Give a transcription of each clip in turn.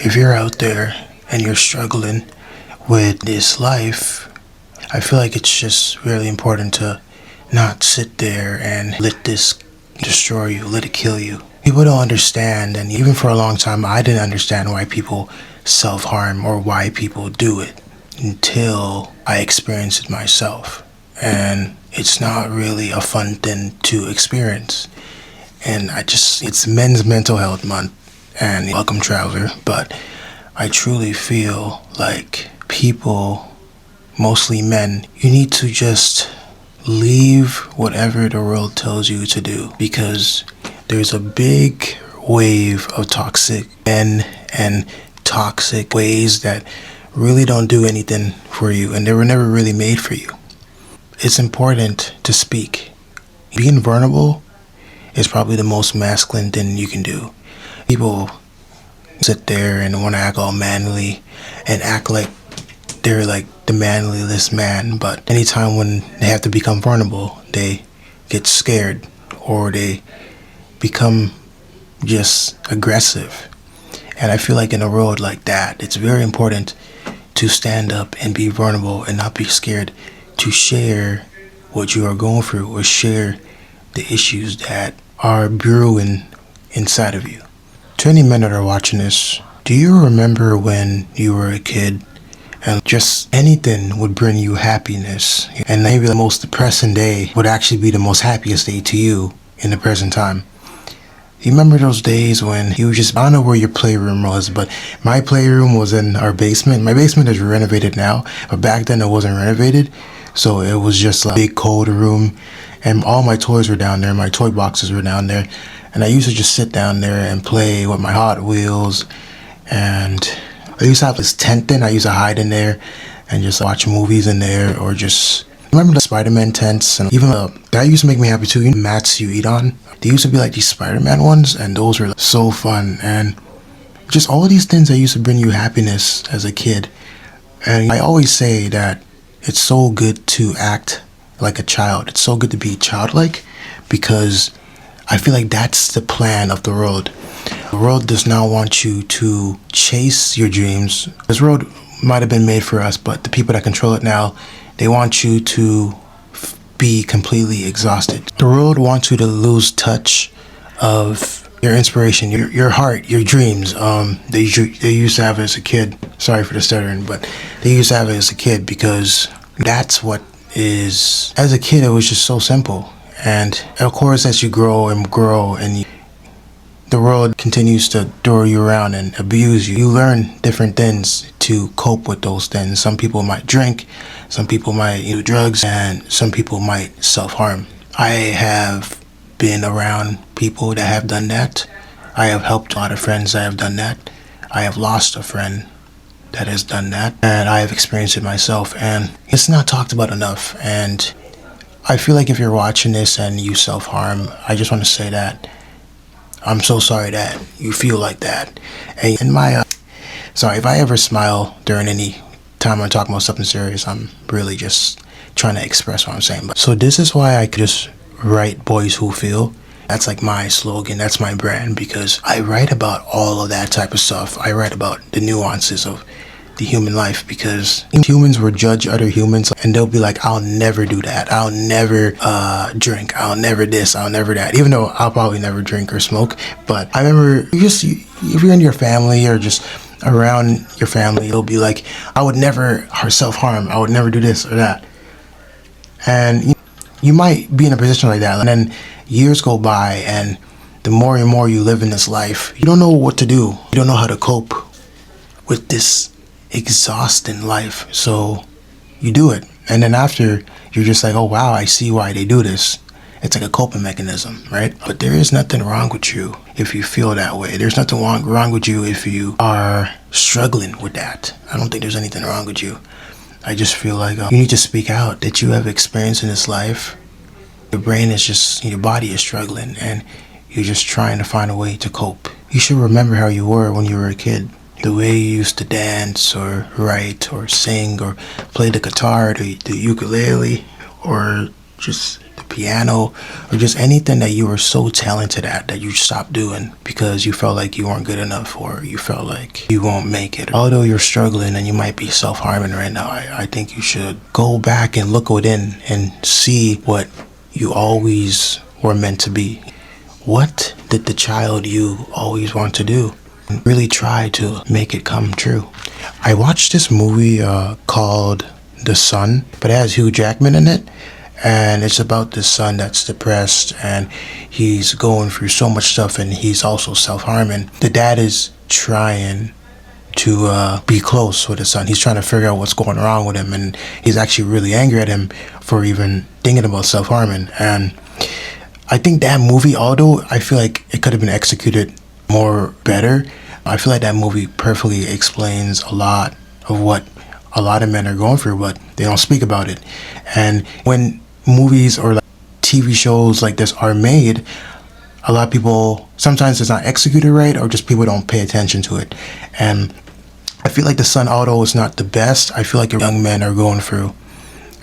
if you're out there and you're struggling with this life, I feel like it's just really important to not sit there and let this destroy you, let it kill you. People don't understand, and even for a long time I didn't understand why people self-harm or why people do it until I experienced it myself. And it's not really a fun thing to experience. And it's Men's Mental Health Month, and welcome traveler, but I truly feel like people, mostly men, you need to just leave whatever the world tells you to do, because there's a big wave of toxic men and toxic ways that really don't do anything for you, and they were never really made for you. It's important to speak. Being vulnerable is probably the most masculine thing you can do. People sit there and want to act all manly and act like they're like the manliest man, but anytime when they have to become vulnerable, they get scared or they become just aggressive. And I feel like in a world like that, it's very important to stand up and be vulnerable and not be scared to share what you are going through or share the issues that are brewing inside of you. To any men that are watching this, do you remember when you were a kid and just anything would bring you happiness, and maybe the most depressing day would actually be the most happiest day to you in the present time? You remember those days when you just, I don't know where your playroom was, but my playroom was in our basement. My basement is renovated now, but back then it wasn't renovated. So it was just a big cold room, and all my toys were down there. My toy boxes were down there. And I used to just sit down there and play with my Hot Wheels. And I used to have this tent thing. I used to hide in there and just watch movies in there, or just, remember the Spider-Man tents? And even that used to make me happy too. You know, mats you eat on? They used to be like these Spider-Man ones, and those were so fun. And just all of these things that used to bring you happiness as a kid. And I always say that it's so good to act like a child. It's so good to be childlike, because I feel like that's the plan of the world. The world does not want you to chase your dreams. This world might have been made for us, but the people that control it now, they want you to be completely exhausted. The world wants you to lose touch of your inspiration, your heart, your dreams. They used to have it as a kid. Sorry for the stuttering, but they used to have it as a kid, because that's what is, as a kid, it was just so simple. And of course, as you grow and the world continues to throw you around and abuse you, you learn different things to cope with those things. Some people might drink, some people might use drugs, and some people might self-harm. I have been around people that have done that. I have helped a lot of friends that have done that. I have lost a friend that has done that, and I have experienced it myself, and it's not talked about enough. And I feel like if you're watching this and you self-harm, I just want to say that I'm so sorry that you feel like that. And in my sorry if I ever smile during any time I'm talking about something serious, I'm really just trying to express what I'm saying. But so this is why I could just write Boys Who Feel. That's like my slogan, that's my brand, because I write about all of that type of stuff. I write about the nuances of the human life, because humans will judge other humans and they'll be like, I'll never do that, I'll never drink, I'll never this, I'll never that, even though I'll probably never drink or smoke. But I remember, if you're in your family or just around your family, it'll be like, I would never self-harm, I would never do this or that. And you might be in a position like that, and then years go by, and the more and more you live in this life, you don't know what to do. You don't know how to cope with this exhausting life, so you do it. And then after, you're just like, oh wow, I see why they do this. It's like a coping mechanism, right? But there is nothing wrong with you if you feel that way. There's nothing wrong with you if you are struggling with that. I don't think there's anything wrong with you. I just feel like you need to speak out that you have experience in this life. Your brain is just, your body is struggling, and you're just trying to find a way to cope. You should remember how you were when you were a kid. The way you used to dance or write or sing or play the guitar, the ukulele, or just the piano, or just anything that you were so talented at that you stopped doing because you felt like you weren't good enough, or you felt like you won't make it. Although you're struggling and you might be self-harming right now, I think you should go back and look within and see what you always were meant to be. What did the child you always want to do? And really try to make it come true. I watched this movie called The Son, but it has Hugh Jackman in it. And it's about this son that's depressed and he's going through so much stuff, and he's also self-harming. The dad is trying to be close with his son. He's trying to figure out what's going wrong with him, and he's actually really angry at him for even thinking about self-harming. And I think that movie, although I feel like it could have been executed more better, I feel like that movie perfectly explains a lot of what a lot of men are going through, but they don't speak about it. And when movies or like TV shows like this are made, a lot of people, sometimes it's not executed right, or just people don't pay attention to it. And I feel like The Son, although it's not the best, I feel like young men are going through.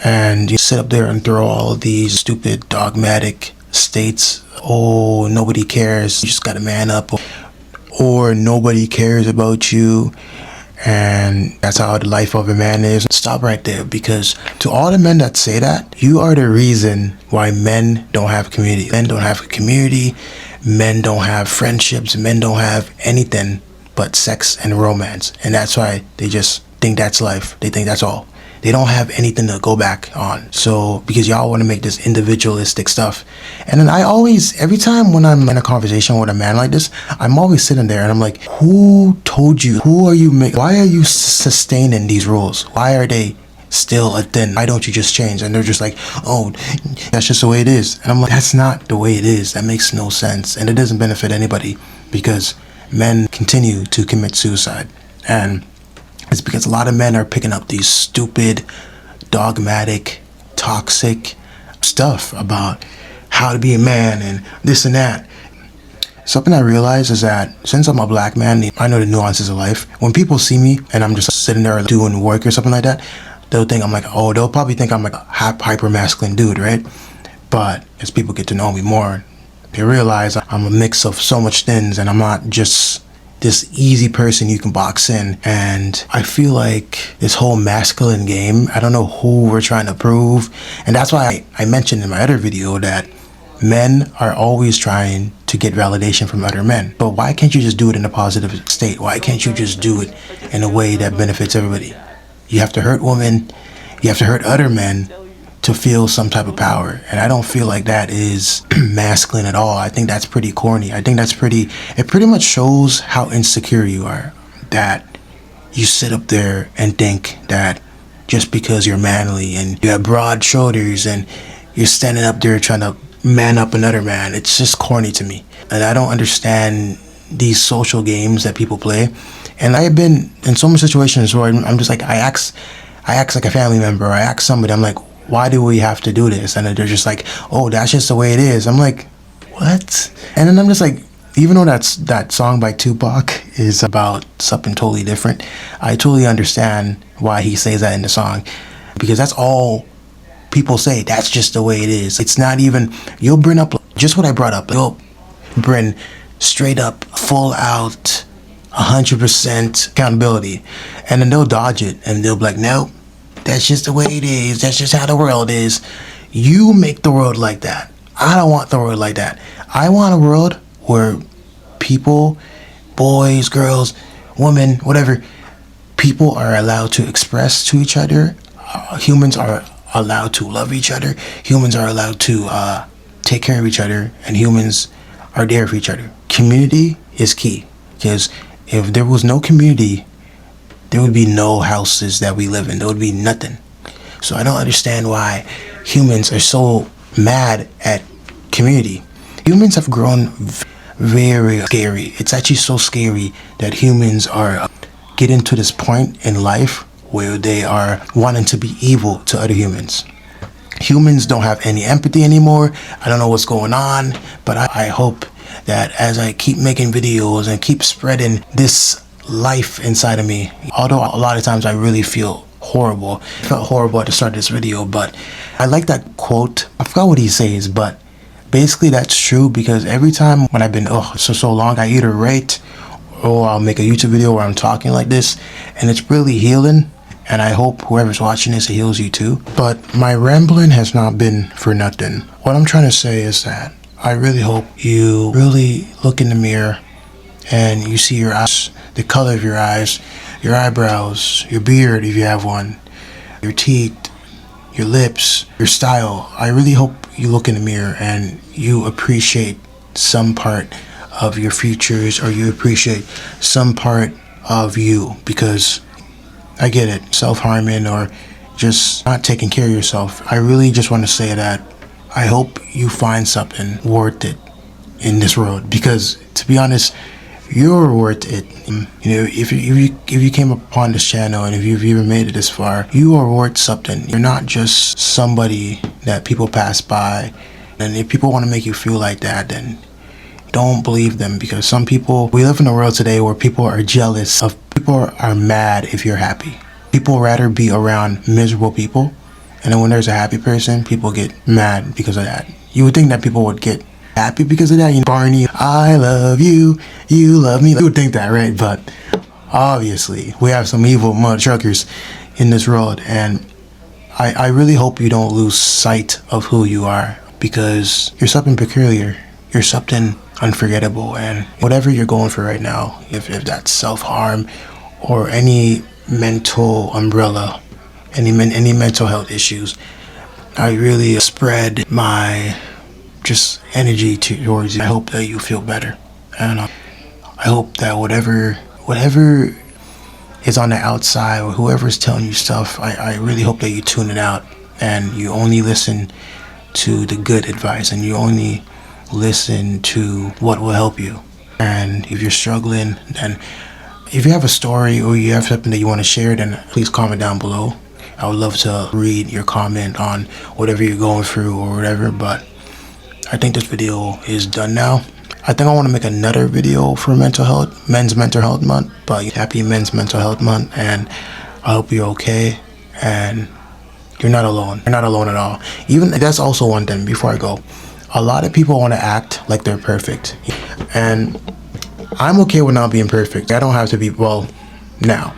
And you sit up there and throw all these stupid dogmatic states. Oh, nobody cares, you just gotta man up. Or nobody cares about you, and that's how the life of a man is. Stop right there, because to all the men that say that, you are the reason why men don't have community. Men don't have a community, men don't have friendships, men don't have anything but sex and romance. And that's why they just think that's life. They think that's all. They don't have anything to go back on. So, because y'all want to make this individualistic stuff. And then I always, every time when I'm in a conversation with a man like this, I'm always sitting there and I'm like, who told you? Who are you? Why are you sustaining these rules? Why are they still a thing? Why don't you just change? And they're just like, oh, that's just the way it is. And I'm like, that's not the way it is. That makes no sense. And it doesn't benefit anybody, because men continue to commit suicide. And it's because a lot of men are picking up these stupid, dogmatic, toxic stuff about how to be a man and this and that. Something I realize is that since I'm a black man, I know the nuances of life. When people see me and I'm just sitting there doing work or something like that, they'll think I'm like, oh, they'll probably think I'm like a hyper masculine dude, right? But as people get to know me more, they realize I'm a mix of so much things, and I'm not just this easy person you can box in. And I feel like this whole masculine game, I don't know who we're trying to prove. And that's why I mentioned in my other video that men are always trying to get validation from other men. But why can't you just do it in a positive state? Why can't you just do it in a way that benefits everybody? You have to hurt women, you have to hurt other men to feel some type of power. And I don't feel like that is masculine at all. I think that's pretty corny. I think that's it pretty much shows how insecure you are, that you sit up there and think that just because you're manly and you have broad shoulders and you're standing up there trying to man up another man, it's just corny to me. And I don't understand these social games that people play. And I have been in so many situations where I'm just like, I ask like a family member, or I ask somebody, I'm like, why do we have to do this? And they're just like, oh, that's just the way it is. I'm like, what? And then I'm just like, even though that song by Tupac is about something totally different, I totally understand why he says that in the song, because that's all people say. That's just the way it is. It's not even, you'll bring up just what I brought up. You'll bring straight up, full out, 100% accountability, and then they'll dodge it and they'll be like, no, that's just the way it is. That's just how the world is. You make the world like that. I don't want the world like that. I want a world where people, boys, girls, women, whatever, people are allowed to express to each other. Humans are allowed to love each other. Humans are allowed to take care of each other, and humans are there for each other. Community is key, because if there was no community, there would be no houses that we live in. There would be nothing. So I don't understand why humans are so mad at community. Humans have grown very scary. It's actually so scary that humans are getting to this point in life where they are wanting to be evil to other humans. Humans don't have any empathy anymore. I don't know what's going on, but I hope that as I keep making videos and keep spreading this life inside of me, although a lot of times I really feel horrible. It felt horrible at the start of this video, but I like that quote. I forgot what he says, but basically that's true, because every time when I've been so long, I either write or I'll make a YouTube video where I'm talking like this, and it's really healing, and I hope whoever's watching this, it heals you too. But my rambling has not been for nothing. What I'm trying to say is that I really hope you really look in the mirror and you see your eyes, the color of your eyes, your eyebrows, your beard if you have one, your teeth, your lips, your style. I really hope you look in the mirror and you appreciate some part of your features, or you appreciate some part of you, because I get it, self-harming or just not taking care of yourself. I really just want to say that I hope you find something worth it in this world, because to be honest, you're worth it. You know, if you came upon this channel and if you've even made it this far, you are worth something. You're not just somebody that people pass by. And if people want to make you feel like that, then don't believe them, because some people, we live in a world today where people are jealous of, people are mad if you're happy. People rather be around miserable people, and then when there's a happy person, people get mad because of that. You would think that people would get happy because of that. You know, Barney, I love you, you love me. You would think that, right? But obviously, we have some evil mother truckers in this world, and I really hope you don't lose sight of who you are, because you're something peculiar. You're something unforgettable, and whatever you're going for right now, if that's self-harm or any mental umbrella, any mental health issues, I really spread my just energy towards you. I hope that you feel better, and I hope that whatever is on the outside or whoever's telling you stuff, I really hope that you tune it out and you only listen to the good advice, and you only listen to what will help you. And if you're struggling, then if you have a story or you have something that you want to share, then please comment down below. I would love to read your comment on whatever you're going through or whatever. But I think this video is done now. I think I want to make another video for mental health, Men's Mental Health Month. But happy Men's Mental Health Month, and I hope you're okay and you're not alone. You're not alone at all. Even that's also one thing before I go. A lot of people want to act like they're perfect, and I'm okay with not being perfect. I don't have to be, well, now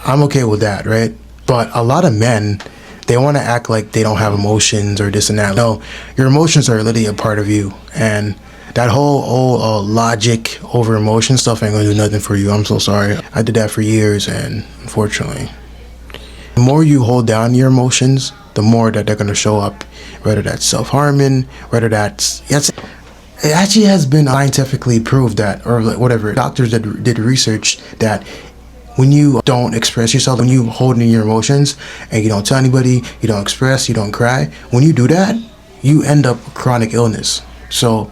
I'm okay with that, right? But a lot of men, they want to act like they don't have emotions or this and that. No, your emotions are literally a part of you, and that whole logic over emotion stuff ain't gonna do nothing for you. I'm so sorry. I did that for years, and unfortunately, the more you hold down your emotions, the more that they're gonna show up. Whether that's self-harming, whether that's, yes, it actually has been scientifically proved that, or whatever, doctors that did research that when you don't express yourself, when you hold in your emotions and you don't tell anybody, you don't express, you don't cry, when you do that, you end up with chronic illness. So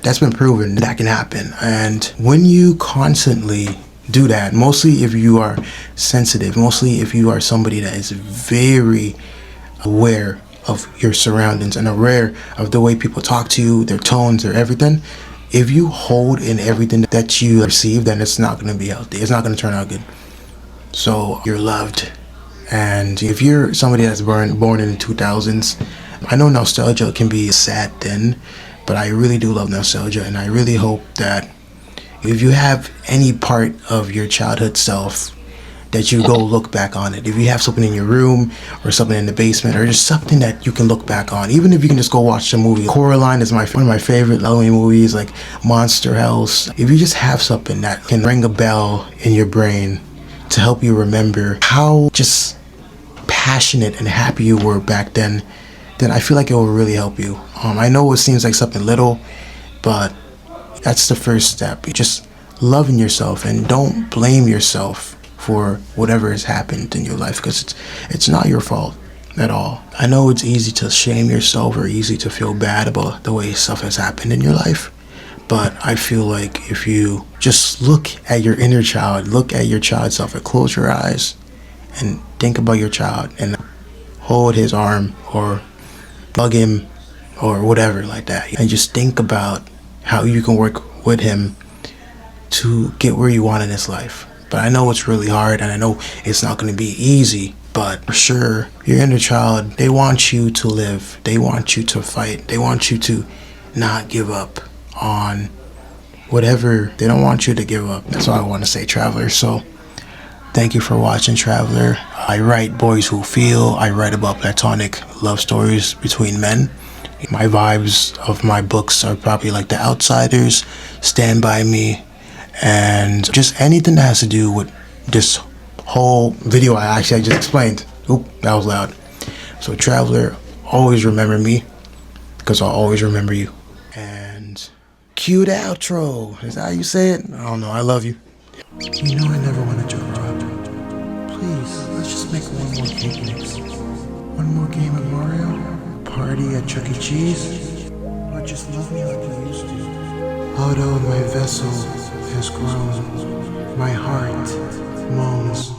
that's been proven that can happen. And when you constantly do that, mostly if you are sensitive, mostly if you are somebody that is very aware of your surroundings and aware of the way people talk to you, their tones, their everything, if you hold in everything that you receive, then it's not going to be healthy. It's not going to turn out good. So you're loved. And if you're somebody that's born in the 2000s, I know nostalgia can be a sad thing, but I really do love nostalgia, and I really hope that if you have any part of your childhood self, that you go look back on it. If you have something in your room or something in the basement or just something that you can look back on, even if you can just go watch the movie. Coraline is one of my favorite Halloween movies, like Monster House. If you just have something that can ring a bell in your brain to help you remember how just passionate and happy you were back then I feel like it will really help you. I know it seems like something little, but that's the first step. You're just loving yourself, and don't blame yourself for whatever has happened in your life, because it's not your fault at all. I know it's easy to shame yourself or easy to feel bad about the way stuff has happened in your life, but I feel like if you just look at your inner child, look at your child self, and close your eyes and think about your child and hold his arm or hug him or whatever like that, and just think about how you can work with him to get where you want in his life. But I know it's really hard, and I know it's not going to be easy, But for sure, your inner child, they want you to live. They want you to fight. They want you to not give up on whatever. They don't want you to give up. That's all I want to say, Traveler. So thank you for watching, Traveler. I write boys who feel. I write about platonic love stories between men. My vibes of my books are probably like The Outsiders, Stand By Me, and just anything that has to do with this whole video I just explained. Oop, that was loud. So Traveler, always remember me, because I'll always remember you. And cue the outro. Is that how you say it? I don't know. I love you. You know I never want to joke around. Please, let's just make one more cake mix. One more game of Mario. Party at Chuck E. Cheese. Or just love me like you used to. Although my vessel has grown, my heart moans.